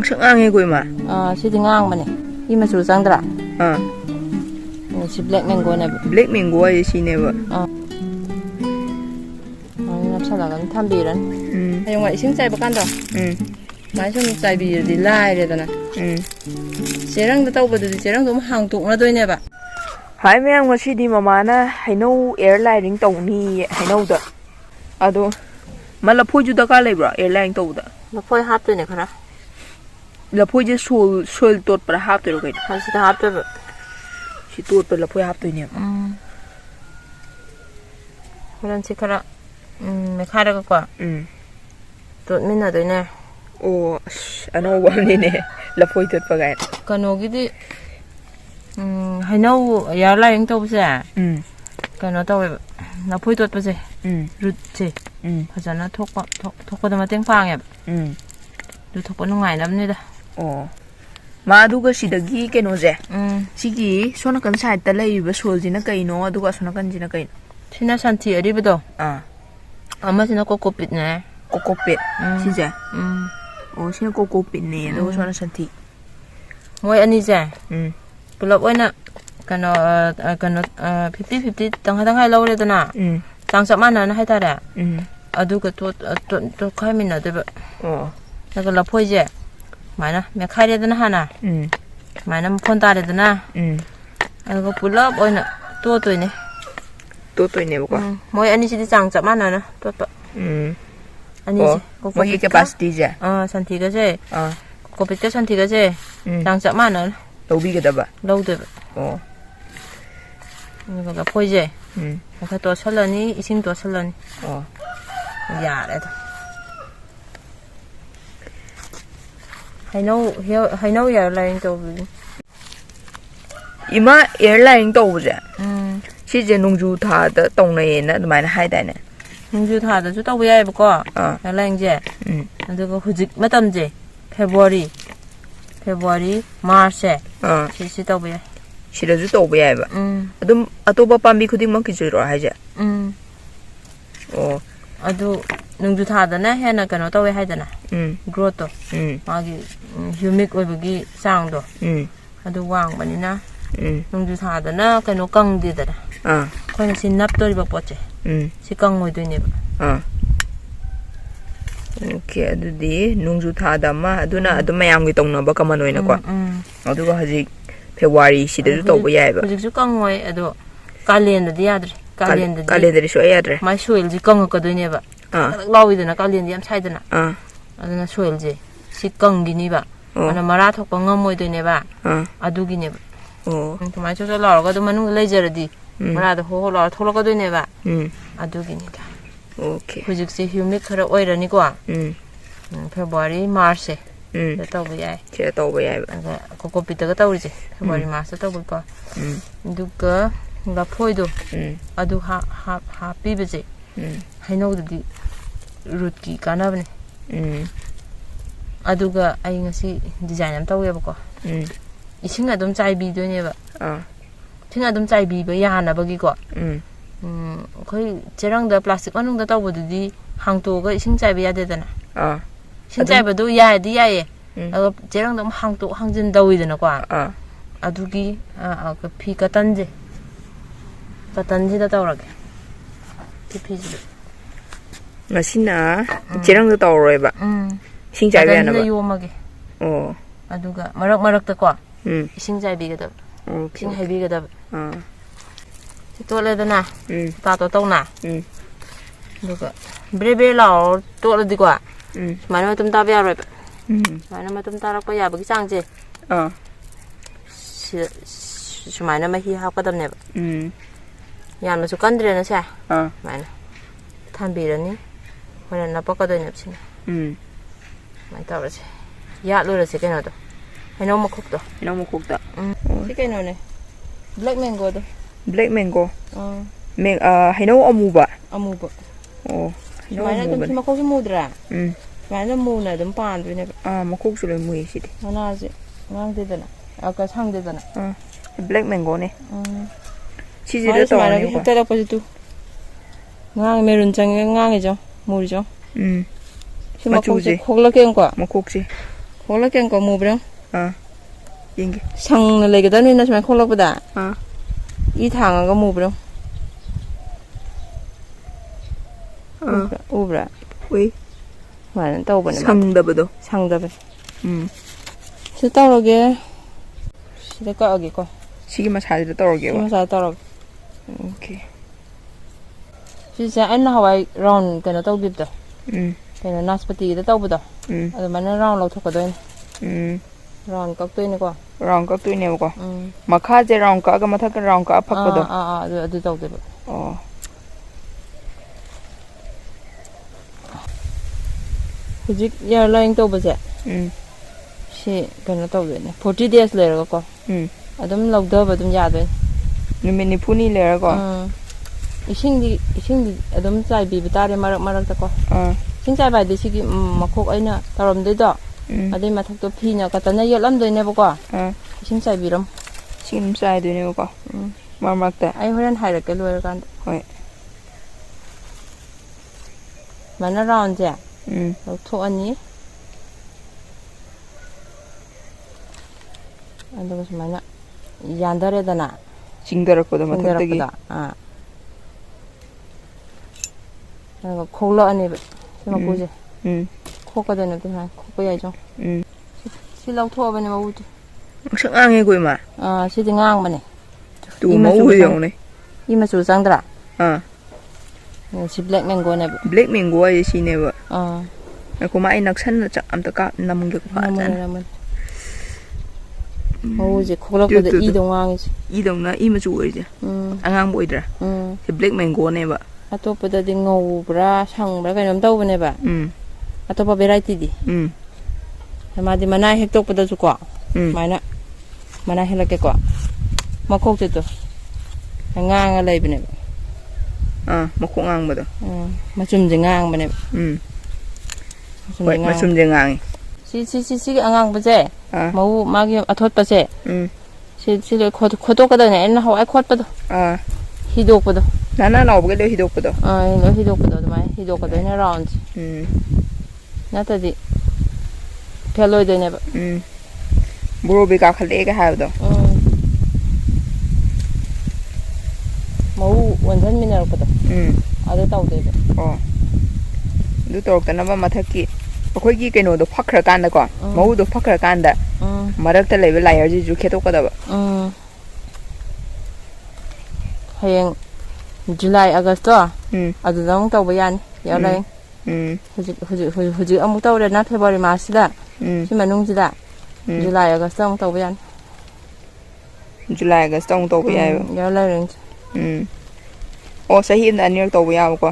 Sức ngang hay quỷ mà. Chị thì ngang mà này. Đi mà chủ răng ra. Chị black mango này. Black mango ấy chị này vợ. Nó sao là cái tham bì đó. Hay ngoại sinh chạy bạc ăn rồi. Nói chung chạy bì thì lai rồi đó nè. Chế răng tao bật thì chế răng giống hàng tụng nó thôi nè bà. Hai mấy em ngồi đi mà na hay nấu airline tàu ni hay nấu đó. Đó. Mà là phôi chút cả lấy bro airline tàu đó. Nó phôi hấp thôi nè khá. Là phôi chỉ sol tốt para hấp thôi rồi. Hắn sẽ hấp thôi. Chỉ tốt para là phôi hấp thôi nè. Hắn sẽ khá. Mày khai ra cái quả. Tốt mình ở đây nè. Ồ, anh nói vậy nè, là phôi tốt para cái. Còn nó cái gì? Hay nấu giờ lại những tàu xe. Còn nó tàu nó phôi tốt para gì? Rút gì? Thật ra nó thuốc qua đó mà tiếng phang vậy. Rút thuốc qua nó ngoài lắm nữa đó. Ồ. Mà đúng cái gì đó ghi cái nó gì? Chị ghi, số nó cần sai tới lấy với số gì nó cây nó, đúng cái số nó cần gì nó cây. Thì nó sản thị ở đây bây giờ. Mà thì nó có copit nè. Có copit, chị gì? Ồ, chị nó có copit nè, đúng cái số nó sản thị. Ngồi anh đi ra. Bữa lộc ơi nè. Cái nó 50-50 tăng hai lâu rồi đó nè. Tăng sắp ăn nó hay ta đấy. Cái tôi khai mình ở đây vậy. Nó cái lộc phôi gì? Mày nè, mẹ khai đây đó nè. Mày nè, phone ta đây đó nè. Cái bữa lộc ơi nè, tua tuổi nè. Tua tuổi nè bố. Mỗi anh đi chỉ tăng sắp ăn nè, tua. Anh đi chỉ. Mấy cái capacity gì? Sản thị cái gì? Có biết cái sản thị cái gì? Tăng sắp ăn nè. Lâu bị cái đó vậy? Lâu rồi vậy. Cái phôi gì? Cái tua sẵn lần đi, xin tua sẵn lần. Dạ đấy thôi. Hay nấu giờ lại tàu. Ima airline tàu gì? Chị chỉ nông du thà đó tàu này nè, mà nó hay đấy nè. Nông du thà đó chú tàu bây giờ bao nhiêu? Airline gì? Anh có hụt mấy tầm gì? February, March. Chị tàu bây giờ. Chị là chú tàu bây giờ vậy? Tôi bảo bạn bị khuyết mất cái gì rồi hay gì? Nung du thà đó nè, hay là cái nó tao hay đó nè, growth đó, mà cái humic với cái sang đó, ado quang bên nè, nung du thà đó nè, cái nó căng đi đó nè, coi nó xin nắp tôi đi bao chứ, xin căng ngồi tôi nè, ok, ado đi, nung du thà đó mà, ado mấy am cái tông nó bao cầm nói nè qua, ado có gì, February xí đó tàu bây giờ vậy, cái gì căng ngồi, ado, calendar đi à đấy, calendar số ấy đấy, mai xuôi gì căng cái tôi nè vậy. Lâu rồi đó, cái liền em sai đó nè, nó xuôi gì, xịt căng gì nè vậy, nó mà ra thuộc bằng ngâm môi tôi nè vậy, adu gì nè vậy, thì mai cho lò cái đó mình không lấy giờ đi, mà ra được hồ lò thôi cái tôi nè vậy, adu gì nè, ok, bây giờ sẽ humic khá là oi rồi nè qua, February, March, đó tàu bây giờ, chỉ tàu bây giờ vậy, có copy cái tàu gì, February, March tàu bây giờ, đúng cái là phôi đồ, adu happy bây giờ. Hay nấu được rút kỹ cả nè, aduga ai ngasi design am tao yaba ko, ising adum chai bi do ne ba, ising adum chai bi ba ya na ba gi ko, khoi cherang da plastic anung da tao bu di hang to ga ising chai bi ya de da na, ising chai ba do ya di ya ye, cherang dam hang to hang jin dawi da na ko, adugi ka phi ka tan je da tao ra ke, phi ji mà xin à, chỉ đang từ tàu rồi bạn, xin chạy về nào bạn? Aduga, marak ta qua, xin chạy về cái đó, xin hay về cái đó, thì tôi lên đây nè, ta tàu nè, aduga, bể lão tôi lên đi qua, mà nó tụm ta về rồi, mà nó tụm ta ra qua nhà bữa sáng chứ, mà nó hi học cái tầm này, nhà nó số căn đây nó sao, mà nó tham bì rồi nhé. Hôm nay bóc cái đôi nhập xin. Mày tao rồi. Dạ luôn rồi cái nào đó. Hay nấu một khúc đó. Cái nào này. Black mango đó. Black mango. Hay nấu amuba. Amuba. Mày nói tụi mà khúc mua ra. Mày nó mua này đấm pan rồi này. Mà khúc rồi mùi gì đi. Nó gì? Ngang thế đó nè. Cái thang thế đó nè. Black mango này. Chị gì đó tao này qua. Tao đâu tu. Ngang mê run chăng ngang cái chứ. Mùi chứ. 시 마콩지 콜라겐과 makokse 콜라겐과 무브랑 yenge 상을 내게다니나 좀 콜라보다 아 이 당아가 무브랑 우브라 왜 말은 떠보네 상답도 상답을 시 떠오르게 시대 꺼기 거 시기만 잘 떨어게 와 시마사 떠오르 오케이 진짜 anh 하와이 라운 그나 떠비다 음 그나 나스파티다 떠보다 아주만은 라운 lauthokadoi 라운 깍도이네 거 round ka tuine ko makha je round ka ga mathak round ka phakpado adu tawdeba hujik airline tawbase si kena tawdene 40 days leraga ko adum lawdaba adum yadoin numit nipuni lera ko isingdi adum chai bi bitare marak ta ko sing chai bai de sigi makhok aina tarom de do adai mathak to phina ka tana yelam doine ba ko sing chai biram sim sai doine ko marmakta ai horan haira ke loir kan hoi mana round ja tho ani andaga sumana yandare dana 징다락보다 마탁대기 내가 콜라 아니 뭐 보지 코가 되는 데 코가 좀 실랑 토어버니 뭐 우지 상앙해 고이마 시디 ngang 또 뭐우 영네 이마 주장더라 시 블랙 맹고네 블랙 맹고야 시네 봐 고마 이 낙산 암다 까 남은 게 파잖아 뭐지 콜라보다 이동왕이지 이동나 이마 주어이지 안강 보이더라 그 블랙 맹고네 봐 아토보다디 ngowbra 상bra kainom tawbane ba atopa variety di madi mana hektok pada su ko mana helake ko makok te to ngang lai bane makok ngang ba machum je ngang bane machum je ngang si angang ba je mau magi athot pa se si le khotok ka da ne en hawai khot pa do hidok pa do 나나 나오게 돼 히독보다 이거 히독보다 좀 많이 히독보다 네 라운드 나타디 별로 되네 봐 무로비가 칼레가 하도 뭐 원전 미네랄보다 아들 따오대 두 떨어가나 봐 마타키 거기 게노도 파크라 간다 거 뭐도 파크라 간다 마락다 레벨 라이어지 주케 똑거다 봐 하영 July August adudang tawba yan yalay hujik amuk tawda na February March da si manung sida July August amuk tawba yan July August amuk tawba yan yalay ring o sahi na anir tawba yan ko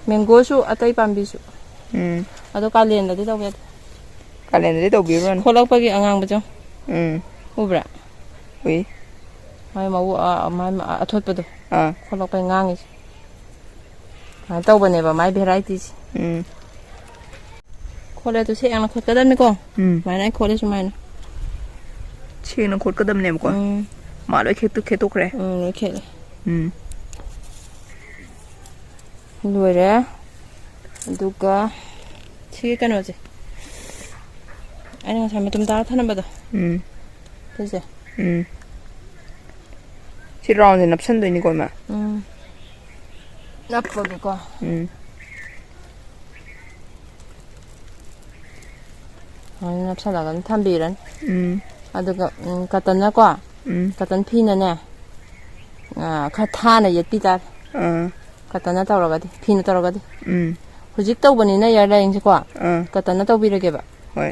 mango su atay pambi su ado kalenda di tawba tawba ron kholak pagi angang ba jong ubra ui mai mau mai athot pa do kholok pai ngang is mai taw bane ba mai variety khole to se ang khot ka dan me ko mai nai khole su mai na chi na khot ka dam ne ko ma lo khe to kre lo khe loire duga chi ka no je ani nga sa me tum da thana ba do thế 시 라운드 납산도 있는 거만. 나쁘니까. 아니 납산 나간 탐비란. 아두가 갖다 과. 갖다 피는네. 카타나 예삐다. 갖다 나 떨어가디. 피는 떨어가디. 후직 떠보니네 열라잉지 과. 갖다 나 떠비르게 봐. 왜?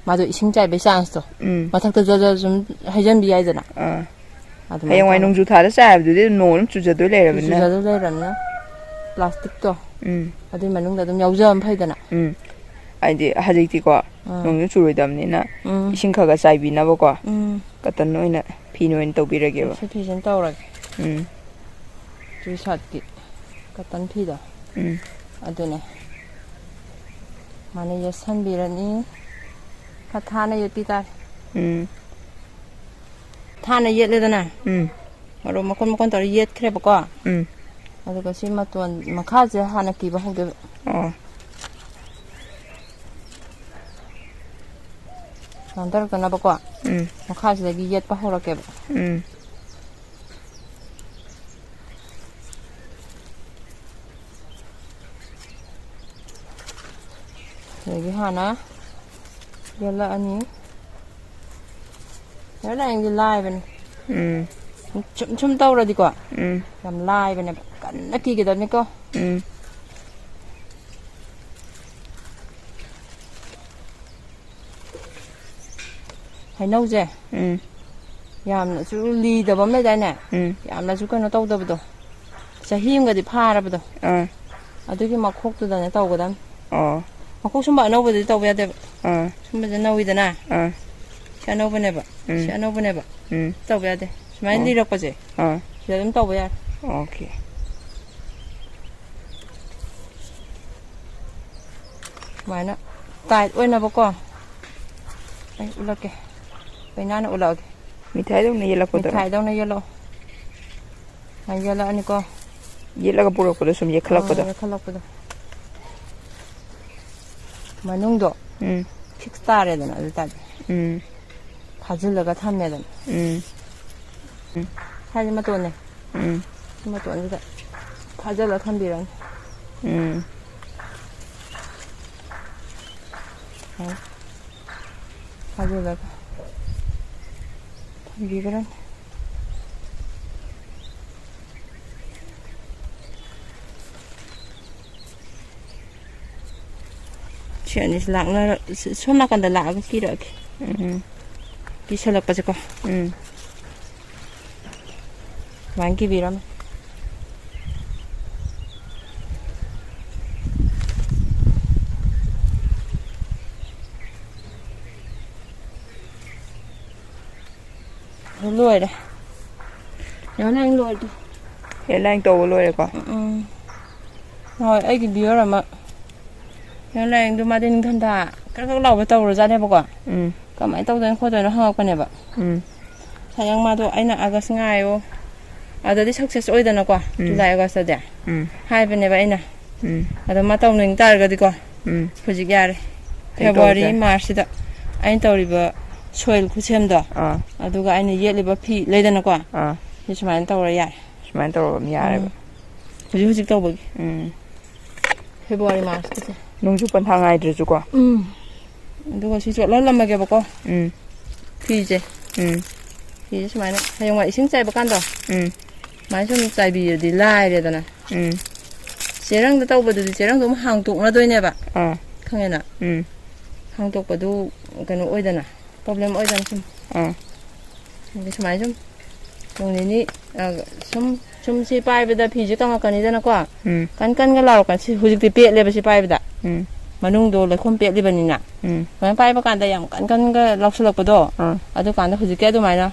마도 이싱자에 배상했어. 마탁도 좀 해전 비야이잖아. 하영와이 농주 타다 싸브두디 노는 주저도 레라면나 주저도 레라면나 플라스틱도 어디 만능다 좀 여우점 파이다나 아이디 하직티고 농주 주로이담니나 이싱카가 사이비나보고 같은 노이나 피노인 또비르게요 피신 떠오라게 주샷기 같은 피다 아드네 만에 예산비라니 카타나 예피다 타나 예레다나 바로 먹건 더 옛 그래 볼까 아두가 심마돈 마카제 하나 기바 하게 ꯅꯥꯟꯊꯔꯛꯇꯅꯕꯀꯣ ꯃꯈꯥꯁꯤꯗꯒꯤ ꯌꯦꯠꯄ ꯍꯧꯔꯛꯀꯦꯕ ꯑꯗꯒꯤ ꯍꯥꯟꯅ ꯌꯦꯜꯂꯛꯑꯅꯤ ꯑꯦꯌꯔꯂꯥꯏꯟꯗꯤ ꯂꯥꯏꯕꯅꯤ ꯁꯨꯝ ꯇꯧꯔꯗꯤꯀꯣ ꯌꯥꯝ ꯂꯥꯏꯕꯅꯦꯕ ꯀꯟꯅ ꯀꯤꯒꯗꯕꯅꯤꯀꯣ ꯍꯩꯅꯧꯁꯦ ꯌꯥꯝꯅꯁꯨ ꯂꯤꯗꯕ ꯑꯃ ꯂꯩꯗꯥꯏꯅꯦ ꯌꯥꯝꯅꯁꯨ ꯀꯩꯅꯣ ꯇꯧꯗꯕꯗꯣ ꯆꯍꯤ ꯑꯃꯒꯗꯤ ꯐꯥꯔꯕꯗꯣ ꯑꯗꯨꯒꯤ ꯃꯈꯣꯛꯇꯨꯗꯅꯦ ꯇꯧꯒꯗꯕꯅꯤ ꯃꯈꯣꯛ ꯁꯨꯝꯕ ꯑꯅꯧꯕꯗꯗꯤ ꯇꯧꯕ ꯌꯥꯗꯦꯕ ꯁꯨꯝꯕꯁꯦ ꯅꯧꯋꯤꯗꯅ ꯁꯤ ꯑꯅꯧꯕꯅꯦꯕ ꯁꯤ ꯑꯅꯧꯕꯅꯦꯕ ꯇꯧꯕ ꯌꯥꯗꯦ ꯁꯨꯃꯥꯏꯅ ꯂꯤꯔꯛꯄꯁꯦ ꯁꯤꯗ ꯑꯗꯨꯝ ꯇꯧꯕ ꯌꯥꯔꯦ ꯑꯣꯀꯦ ꯁꯨꯃꯥꯏꯅ ꯇꯥꯏꯠ ꯑꯣꯏꯅꯕꯀꯣ ꯑꯩ ꯎꯠꯂꯛꯀꯦ ꯄꯩꯅꯥꯅ ꯎꯠꯂꯛꯑꯒꯦ ꯃꯤꯊꯥꯏꯗꯧꯅ ꯌꯦꯜꯂꯛꯄꯗꯣ ꯃꯤꯊꯥꯏꯗꯧꯅ ꯌꯦꯜꯂꯛꯑꯣ ꯁꯨꯃꯥꯏꯅ ꯌꯦꯜꯂꯛꯑꯅꯤꯀꯣ ꯌꯦꯠꯂꯒ ꯄꯨꯔꯛꯄꯗꯣ ꯁꯨꯝ ꯌꯦꯛꯈꯠꯂꯛꯄꯗꯣ ꯌꯦꯛꯈꯠꯂꯛꯄꯗꯣ ꯃꯅꯨꯡꯗꯣ ꯐꯤꯛꯁ ꯇꯥꯔꯦꯗꯅ ꯑꯗꯨ ꯇꯥꯔꯗꯤ ꯐꯥꯖꯤꯜꯂꯒ ꯊꯝꯃꯦꯗꯅ ꯁꯥꯏꯁꯦ ꯃꯇꯣꯟꯅꯦ ꯁꯤ ꯃꯇꯣꯟꯁꯤꯗ ꯐꯥꯖꯤꯜꯂꯒ ꯊꯝꯕꯤꯔꯅꯤ ꯐꯥꯖꯤꯜꯂꯒ ꯊꯝꯕꯤꯈ꯭ꯔꯅꯤ ꯁꯤ ꯑꯅꯤꯁꯤ ꯂꯥꯛꯅꯔ ꯁꯣꯝ ꯅꯥꯀꯟꯗ ꯂꯥꯛꯑꯒ ꯀꯤꯔꯛꯑꯒꯦ ꯀꯤꯁꯜꯂꯛꯄꯁꯦꯀꯣ ꯁꯨꯃꯥꯏꯅ ꯀꯤꯕꯤꯔꯝꯃꯦ ꯂꯣꯏꯔꯦ ꯌꯥꯝꯅ ꯂꯣꯏꯔꯦ ꯑꯦꯌꯔꯂꯥꯏꯟ ꯇꯧꯕ ꯂꯣꯏꯔꯦꯀꯣ ꯍꯣꯏ ꯑꯩꯒꯤ ꯕꯤꯌꯔ ꯑꯃ ꯑꯦꯌꯔꯂꯥꯏꯟꯗꯣ ꯃꯥꯗꯤ ꯅꯤꯡꯊꯝꯊꯥ ꯀꯔꯛ ꯂꯥꯎꯕ ꯇꯧꯔꯖꯥꯠꯅꯦꯕꯀꯣ ꯀꯃꯥꯏꯅ ꯇꯧꯗꯣꯏꯅꯣ ꯈꯣꯠꯇꯣꯏꯅꯣ ꯍꯪꯉꯛꯄꯅꯦꯕ ꯍꯌꯦꯡ ꯃꯥꯗꯣ ꯑꯩꯅ ꯑꯥꯒꯁ ꯉꯥꯏꯌꯣ ꯑꯗꯨꯗꯤ ꯁꯛꯁꯦꯁ ꯑꯣꯏꯗꯅꯀꯣ ꯖꯨꯂꯥꯏ ꯑꯥꯒꯁꯇꯗꯤ ꯍꯥꯏꯕꯅꯦꯕ ꯑꯩꯅ ꯑꯗꯣ ꯃꯥ ꯇꯧꯅꯤꯡ ꯇꯥꯔꯒꯗꯤꯀꯣ ꯍꯧꯖꯤꯛ ꯌꯥꯔꯦ ꯐꯦꯕꯋꯥꯔꯤ ꯃꯥꯔꯆꯁꯤꯗ ꯑꯩꯅ ꯇꯧꯔꯤꯕ ꯁꯣꯏꯜ ꯈꯨꯠꯁꯦꯝꯗꯣ ꯑꯗꯨꯒ ꯑꯩꯅ ꯌꯦꯠꯂꯤꯕ ꯐꯤ ꯂꯩꯗꯅꯀꯣ ꯁꯤ ꯁꯨꯃꯥꯏꯅ ꯇꯧꯔ ꯌꯥꯔꯦ ꯁꯨꯃꯥꯏꯅ ꯇꯧꯔꯒ ꯌꯥꯔꯦꯕ ꯍꯧꯖꯤꯛ ꯇꯧꯕꯒꯤ ꯐꯦꯕꯋꯥꯔꯤ ꯃꯥꯔꯆꯀꯤꯁꯦ ꯅꯣꯡꯖꯨ ꯄꯟꯊꯥ ꯉꯥꯏꯗ꯭ꯔꯁꯨꯀꯣ ꯑꯗꯨꯒ ꯁꯤ ꯆꯣꯠꯍꯜꯂꯝꯃꯒꯦꯕꯀꯣ ꯐꯤꯁꯦ ꯐꯤꯁꯦ ꯁꯨꯃꯥꯏꯅ ꯍꯌꯦꯡꯋꯥꯏ ꯏꯁꯤꯡ ꯆꯥꯏꯕ ꯀꯥꯟꯗꯣ ꯁꯨꯃꯥꯏꯅ ꯁꯨꯝ ꯆꯥꯏꯕꯤꯔꯗꯤ ꯂꯥꯏꯔꯦꯗꯅ ꯆꯦꯔꯪꯗ ꯇꯧꯕꯗꯨꯗꯤ ꯆꯦꯔꯪꯗꯣ ꯑꯃꯨꯛ ꯍꯥꯡꯇꯣꯛꯅꯗꯣꯏꯅꯦꯕ ꯈꯪꯉꯦꯅ ꯍꯥꯡꯇꯣꯛꯄꯗꯨ ꯀꯩꯅꯣ ꯑꯣꯏꯗꯅ ꯄ꯭ꯔꯣꯕ꯭ꯂꯦꯝ ꯑꯣꯏꯗꯅ ꯁꯨꯝ ꯑꯗꯩ ꯁꯨꯃꯥꯏꯅ ꯁꯨꯝ ꯅꯣꯡ ꯅꯤꯅꯤ ꯁꯨꯝ ꯁꯤ ꯄꯥꯏꯕꯗ ꯐꯤꯁꯦ ꯀꯪꯉꯛꯀꯅꯤꯗꯅꯀꯣ ꯀꯟꯒ ꯂꯥꯎꯔꯛꯀꯅꯤ ꯁꯤ ꯍꯧꯖꯤꯛꯇꯤ ꯄꯦꯠꯂꯦꯕ ꯁꯤ ꯄꯥꯏꯕꯗ ꯃꯅꯨꯡꯗꯣ ꯂꯩꯈꯣꯝ ꯄꯦꯠꯂꯤꯕꯅꯤꯅ ꯁꯨꯃꯥꯏꯅ ꯄꯥꯏꯕ ꯀꯥꯟꯗ ꯌꯥꯝ ꯀꯟꯒ ꯂꯥꯎꯁꯜꯂꯛꯄꯗꯣ ꯑꯗꯨꯀꯥꯟꯗ ꯍꯧꯖꯤꯛꯀꯤ ꯑꯗꯨꯃꯥꯏꯅ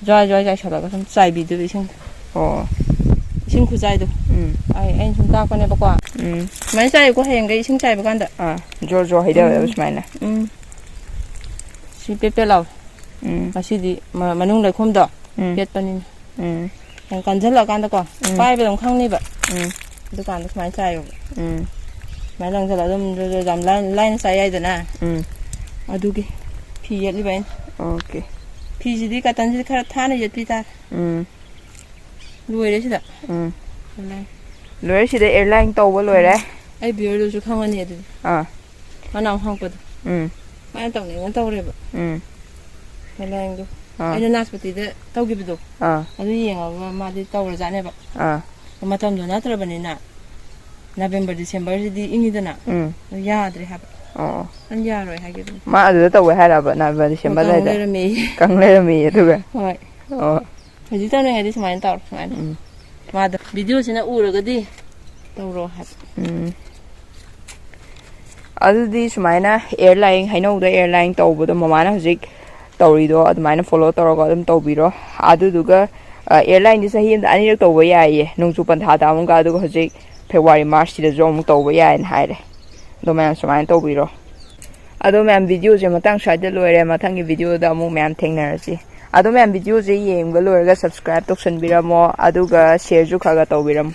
ꯖ꯭ꯋꯥꯏ ꯆꯥꯏꯁꯜꯂꯒ ꯁꯨꯝ ꯆꯥꯏꯕꯤꯗꯣꯏꯕ ꯏꯁꯤꯡ ꯏꯁꯤꯡ ꯈꯨꯆꯥꯏꯗꯣ ꯑꯩꯅ ꯁꯨꯝ ꯇꯥꯛꯄꯅꯦꯕꯀꯣ ꯁꯨꯃꯥꯏꯅ ꯆꯥꯏꯌꯨꯀꯣ ꯍꯌꯦꯡꯒꯩ ꯏꯁꯤꯡ ꯆꯥꯏꯕ ꯀꯥꯟꯗ ꯖꯣꯔ ꯖꯣꯔ ꯍꯩꯊꯔꯦꯕ ꯁꯨꯃꯥꯏꯅ ꯁꯤ ꯄꯦꯠ ꯂꯥꯎꯋꯦ ꯉꯁꯤꯗꯤ ꯃꯅꯨꯡ ꯂꯩꯈꯣꯝꯗꯣ ꯄꯦꯠꯄꯅꯤꯅ ꯌꯥꯝ ꯀꯟꯁꯤꯜꯂꯛꯑꯀꯥꯟꯗꯀꯣ ꯄꯥꯏꯕꯗ ꯑꯗꯨꯝ ꯈꯪꯅꯤꯕ ꯑꯗꯨꯀꯥꯟꯗ ꯁꯨꯃꯥꯏꯅ ꯆꯥꯏꯌꯣꯕ ꯁꯨꯃꯥꯏꯅ ꯂꯪꯁꯤꯜꯂ ꯑꯗꯨꯝ ꯌꯥꯝ ꯂꯥꯏꯅ ꯆꯥꯏ ꯌꯥꯏꯗꯅ ꯑꯗꯨꯒꯤ ꯐꯤ ꯌꯦꯠꯂꯤꯕ ꯑꯩꯅ ꯑꯣꯀꯦ ꯐꯤꯁꯤꯗꯤ ꯀꯇꯟꯁꯤꯗꯤ ꯈꯔ ꯊꯥꯅ ꯌꯦꯠꯄꯤ ꯇꯥꯔꯦ ꯂꯣꯏꯔꯦ ꯁꯤꯗ ꯂꯣꯏꯔꯦ ꯁꯤꯗ ꯑꯦꯌꯔꯂꯥꯏꯟ ꯇꯧꯕ ꯂꯣꯏꯔꯦ ꯑꯩ ꯕꯤꯌꯔꯗꯨꯁꯨ ꯈꯪꯉꯅꯤ ꯑꯗꯨꯗꯤ ꯃꯅꯥꯎ ꯍꯪꯉꯛꯄꯗꯣ ꯃꯥꯅ ꯇꯧꯅꯤꯡꯅ ꯇꯧꯔꯦꯕ ꯑꯦꯌꯔꯂꯥꯏꯟꯗꯣ ꯑꯩꯅ ꯅꯥꯁꯄꯇꯤꯗ ꯇꯧꯈꯤꯕꯗꯣ ꯑꯗꯨ ꯌꯦꯡꯉꯒ ꯃꯥꯗꯤ ꯇꯧꯔꯖꯥꯠꯅꯦꯕ ꯃꯇꯝꯗꯣ ꯅꯠꯇ꯭ꯔꯕꯅꯤꯅ ꯅꯕꯦꯝꯕꯔ ꯗꯤꯁꯦꯝꯕꯔꯁꯤꯗꯤ ꯏꯪꯉꯤꯗꯅ ꯌꯥꯗ꯭ꯔꯦ ꯍꯥꯏꯕ ꯅꯪ ꯌꯥꯔꯣꯏ ꯍꯥꯏꯈꯤꯕꯅꯤ ꯃꯥ ꯑꯗꯨꯗ ꯇꯧꯋꯦ ꯍꯥꯏꯔꯕ ꯅꯕꯦꯝꯕꯔ ꯗꯤꯁꯦꯝꯕꯔ ꯑꯗꯨꯋꯥꯏꯗ ꯀꯪ ꯂꯩꯔꯝꯃꯤ ꯑꯗꯨꯒ ꯍꯣꯏ ꯍꯧꯖꯤꯛ ꯇꯧꯅꯤꯡꯉꯥꯏꯗꯤ ꯁꯨꯃꯥꯏꯅ ꯇꯧꯔꯣ ꯁꯨꯃꯥꯏꯅ ꯃꯥꯗꯣ ꯚꯤꯗꯤꯑꯣꯁꯤꯅ ꯎꯔꯒꯗꯤ ꯇꯧꯔꯣ ꯍꯥꯏꯕ ꯑꯗꯨꯗꯤ ꯁꯨꯃꯥꯏꯅ ꯑꯦꯌꯔꯂꯥꯏꯟ ꯍꯩꯅꯧꯗ ꯑꯦꯌꯔꯂꯥꯏꯟ ꯇꯧꯕꯗꯣ ꯃꯃꯥꯅ ꯍꯧꯖꯤꯛ ꯇꯧꯔꯤꯗꯣ ꯑꯗꯨꯃꯥꯏꯅ ꯐꯣꯂꯣ ꯇꯧꯔꯒ ꯑꯗꯨꯝ ꯇꯧꯕꯤꯔꯣ ꯑꯗꯨꯗꯨꯒ ꯑꯦꯌꯔꯂꯥꯏꯟꯗꯤ ꯆꯍꯤ ꯑꯃꯗ ꯑꯅꯤꯔꯛ ꯇꯧꯕ ꯌꯥꯏꯌꯦ ꯅꯣꯡꯖꯨ ꯄꯟꯊꯥꯗ ꯑꯃꯨꯛꯀ ꯑꯗꯨꯒ ꯍꯧꯖꯤꯛ ꯐꯦꯕꯋꯥꯔꯤ ꯃꯥꯔꯆꯁꯤꯗꯁꯨ ꯑꯃꯨꯛ ꯇꯧꯕ ꯌꯥꯏꯅ ꯍꯥꯏꯔꯦ ꯑꯗꯣ ꯃꯌꯥꯝ ꯁꯨꯃꯥꯏꯅ ꯇꯧꯕꯤꯔꯣ ꯑꯗꯣ ꯃꯌꯥꯝ ꯚꯤꯗꯤꯑꯣꯁꯦ ꯃꯇꯥꯡ ꯁ꯭ꯋꯥꯏꯗ ꯂꯣꯏꯔꯦ ꯃꯊꯪꯒꯤ ꯚꯤꯗꯤꯑꯣꯗ ꯑꯃꯨꯛ ꯃꯌꯥꯝ ꯊꯦꯡꯅꯔꯁꯤ ꯑꯗꯣ ꯃꯌꯥꯝ ꯚꯤꯗꯤꯑꯣꯁꯦ ꯌꯦꯡꯕ ꯂꯣꯏꯔꯒ ꯁꯕꯁꯀ꯭ꯔꯥꯏꯕ ꯇꯧꯁꯟꯕꯤꯔꯝꯃꯣ ꯑꯗꯨꯒ ꯁꯦꯌꯔꯁꯨ ꯈꯔ ꯇꯧꯕꯤꯔꯝꯃꯣ